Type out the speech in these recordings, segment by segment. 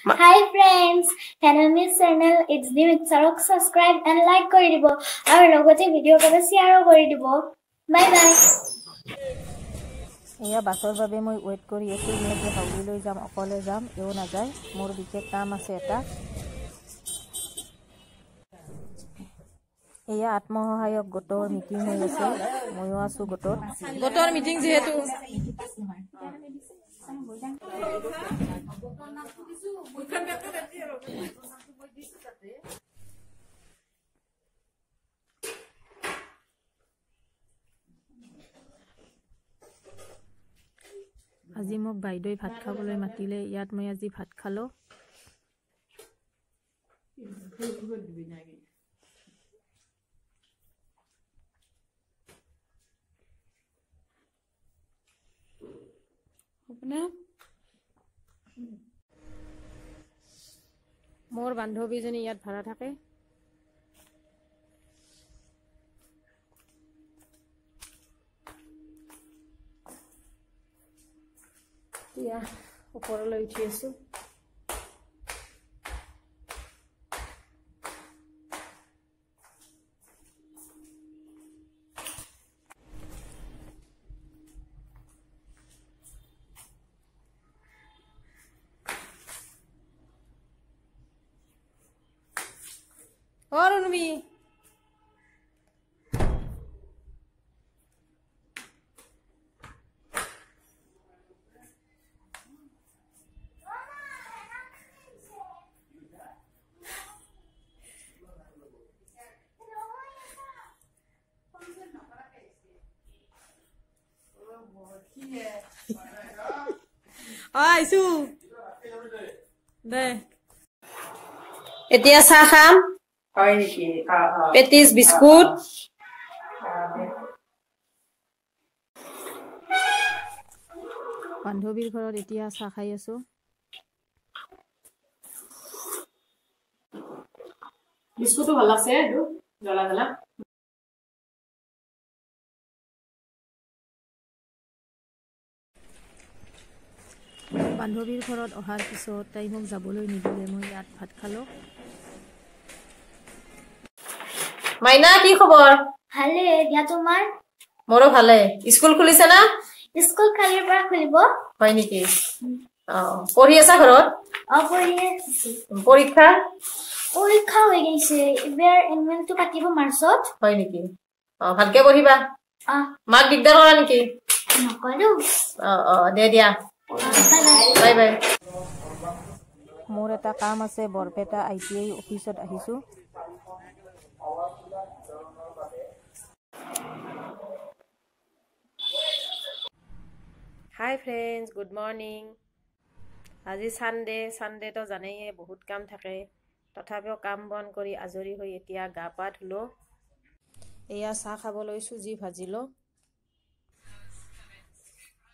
Hi friends, Hanami's channel it's the Mixarok subscribe and like kori dibo aru logote video kore share kori dibo. Bye bye. এয়া বাছৰ বাবে মই wait কৰি আছো যে হাউলি লৈ যাম অকলে যাম এও না যায় মোৰ বিশেষ কাম আছে এটা এয়া আত্মসহায়ক গোটৰ মিটিং হৈ আছে ময়ো আছো গোটৰ মিটিং যেহেতু আজি মোক বাইদেউই ভাত খাবলৈ মাতিলে ইয়াত মই আজি ভাত খালো মোৰ বান্ধৱীজনী ইয়াত ভাড়া থাকে या ওপৰলৈ উঠি আছো অৰুণবী আইছো দে এতিয়া চাহ খাম হয় নেকি পেটিস বিস্কুট বান্ধৱীৰ ঘৰত এতিয়া চাহ খাই আছো বিস্কুটটো ভাল আছে এটো জ্বলা জ্বলা বান্ধৱীৰ ঘৰত অহাৰ পিছত তাই মোক যাবলৈ নিদিলে মই ইয়াত ভাত খালো মাইনা কি খবৰ ভালে দিয়া তোমাৰ মোৰো ভালে স্কুল খুলিছে না স্কুল কালিৰ পৰা খুলিব হয় নেকি পঢ়ি আছা ঘৰত পঢ়ি আছো পৰীক্ষা হৈ গৈছে এবাৰ এনুৱেলটো পাতিব মাৰ্চত হয় নেকি ভালকে পঢ়িবা মাক দিগদাৰ কৰা নেকি নকৰো দে দিয়া বাই বাই মোৰ এটা কাম আছে বৰপেটা ITI অফিসত আহিছো হাই ফ্ৰেন্ডস গুড মৰ্নিং আজি সানডে তো জানেই বহুত কাম থাকে তথাপিও কাম বন কৰি আজৰি হৈ এতিয়া গা পা ধুলো এয়া চাহ খাবলৈ সুজি ভাজিলো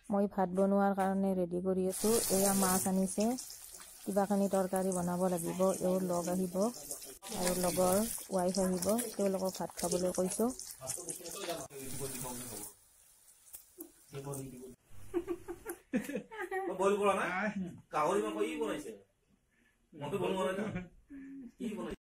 মই ভাত বনোৱাৰ কাৰণে ৰেডি কৰি আছো এয়া মাছ আনিছে কিবাখানি তৰকাৰী বনাব লাগিব এও লগ আহিব আৰু লগৰ ওয়াইফ আহিব তেওঁলোকক ভাত খাবলৈ কৈছো বইল কৰা না গাহৰি মাংস ই বনাইছে মতে বনোৱা নাই না কি বনাইছে